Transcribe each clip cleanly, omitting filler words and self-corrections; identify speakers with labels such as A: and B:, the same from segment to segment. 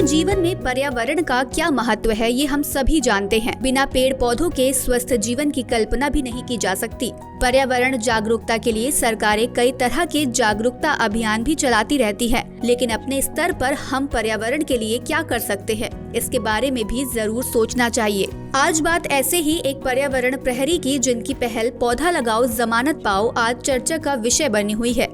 A: जीवन में पर्यावरण का क्या महत्व है ये हम सभी जानते हैं। बिना पेड़ पौधों के स्वस्थ जीवन की कल्पना भी नहीं की जा सकती। पर्यावरण जागरूकता के लिए सरकारें कई तरह के जागरूकता अभियान भी चलाती रहती है, लेकिन अपने स्तर पर हम पर्यावरण के लिए क्या कर सकते हैं, इसके बारे में भी जरूर सोचना चाहिए। आज बात ऐसे ही एक पर्यावरण प्रहरी की, जिनकी पहल पौधा लगाओ जमानत पाओ आज चर्चा का विषय बनी हुई है।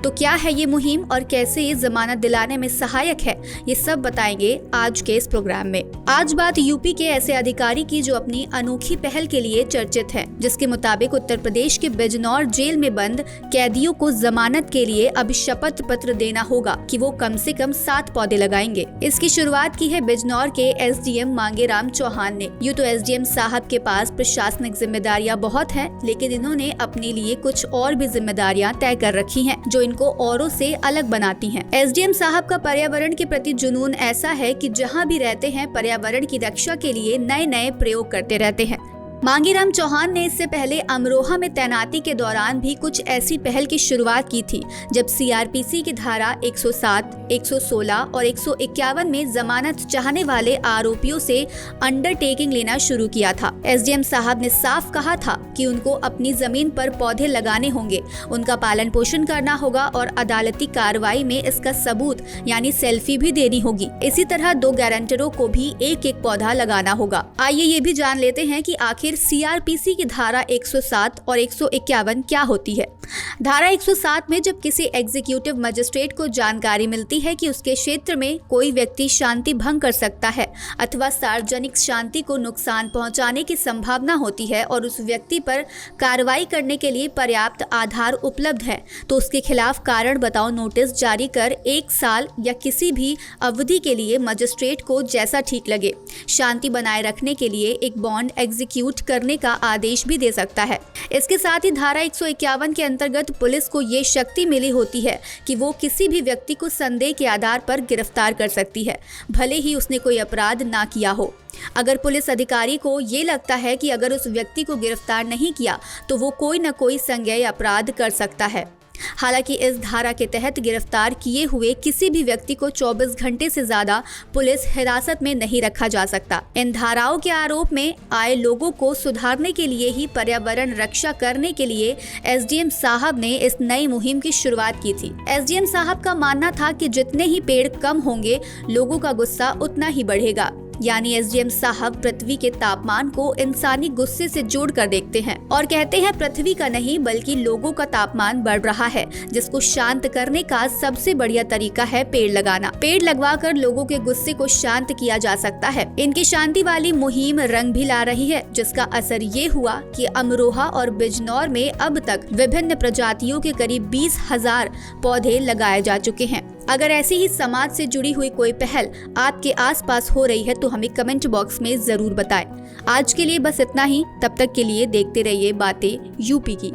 A: तो क्या है ये मुहिम और कैसे ये जमानत दिलाने में सहायक है, ये सब बताएंगे आज के इस प्रोग्राम में। आज बात यूपी के ऐसे अधिकारी की जो अपनी अनोखी पहल के लिए चर्चित है, जिसके मुताबिक उत्तर प्रदेश के बिजनौर जेल में बंद कैदियों को जमानत के लिए अब शपथ पत्र देना होगा कि वो कम से कम 7 पौधे लगाएंगे। इसकी शुरुआत की है बिजनौर के एसडीएम मांगेराम चौहान ने। यूँ तो एसडीएम साहब के पास प्रशासनिक जिम्मेदारियां बहुत हैं, लेकिन इन्होंने अपने लिए कुछ और भी जिम्मेदारियां तय कर रखी हैं, जो इनको औरों से अलग बनाती हैं। एसडीएम साहब का पर्यावरण के प्रति जुनून ऐसा है कि जहां भी रहते हैं पर्यावरण की रक्षा के लिए नए नए प्रयोग करते रहते हैं। मांगेराम चौहान ने इससे पहले अमरोहा में तैनाती के दौरान भी कुछ ऐसी पहल की शुरुआत की थी, जब सीआरपीसी की धारा 107, 116 और 151 में जमानत चाहने वाले आरोपियों से अंडरटेकिंग लेना शुरू किया था। एसडीएम साहब ने साफ कहा था कि उनको अपनी जमीन पर पौधे लगाने होंगे, उनका पालन पोषण करना होगा और अदालती कार्रवाई में इसका सबूत यानी सेल्फी भी देनी होगी। इसी तरह 2 गारंटरों को भी एक एक पौधा लगाना होगा। आइए ये भी जान लेते हैं कि आखिर सीआरपीसी की धारा 107 और 151 क्या होती है। धारा 107 में जब किसी एग्जीक्यूटिव मजिस्ट्रेट को जानकारी मिलती है कि उसके क्षेत्र में कोई व्यक्ति शांति भंग कर सकता है अथवा सार्वजनिक शांति को नुकसान पहुंचाने की संभावना होती है और उस व्यक्ति पर कार्रवाई करने के लिए पर्याप्त आधार उपलब्ध है, तो उसके खिलाफ कारण बताओ नोटिस जारी कर 1 साल या किसी भी अवधि के लिए मजिस्ट्रेट को जैसा ठीक लगे शांति बनाए रखने के लिए एक बॉन्ड एग्जीक्यूट करने का आदेश भी दे सकता है। इसके साथ ही धारा 151 के अंतर्गत पुलिस को ये शक्ति मिली होती है कि वो किसी भी व्यक्ति को संदेह के आधार पर गिरफ्तार कर सकती है, भले ही उसने कोई अपराध ना किया हो। अगर पुलिस अधिकारी को ये लगता है कि अगर उस व्यक्ति को गिरफ्तार नहीं किया तो वो कोई न कोई संज्ञेय अपराध कर सकता है। हालांकि इस धारा के तहत गिरफ्तार किए हुए किसी भी व्यक्ति को 24 घंटे से ज्यादा पुलिस हिरासत में नहीं रखा जा सकता। इन धाराओं के आरोप में आए लोगों को सुधारने के लिए ही पर्यावरण रक्षा करने के लिए एसडीएम साहब ने इस नई मुहिम की शुरुआत की थी। एसडीएम साहब का मानना था कि जितने ही पेड़ कम होंगे लोगों का गुस्सा उतना ही बढ़ेगा, यानी एसडीएम साहब पृथ्वी के तापमान को इंसानी गुस्से से जोड़कर देखते हैं और कहते हैं पृथ्वी का नहीं बल्कि लोगों का तापमान बढ़ रहा है, जिसको शांत करने का सबसे बढ़िया तरीका है पेड़ लगाना। पेड़ लगवाकर लोगों के गुस्से को शांत किया जा सकता है। इनकी शांति वाली मुहिम रंग भी ला रही है, जिसका असर ये हुआ कि अमरोहा और बिजनौर में अब तक विभिन्न प्रजातियों के करीब 20,000 पौधे लगाए जा चुके हैं। अगर ऐसी ही समाज से जुड़ी हुई कोई पहल आपके आसपास हो रही है तो हमें कमेंट बॉक्स में जरूर बताएं। आज के लिए बस इतना ही, तब तक के लिए देखते रहिए बातें यूपी की।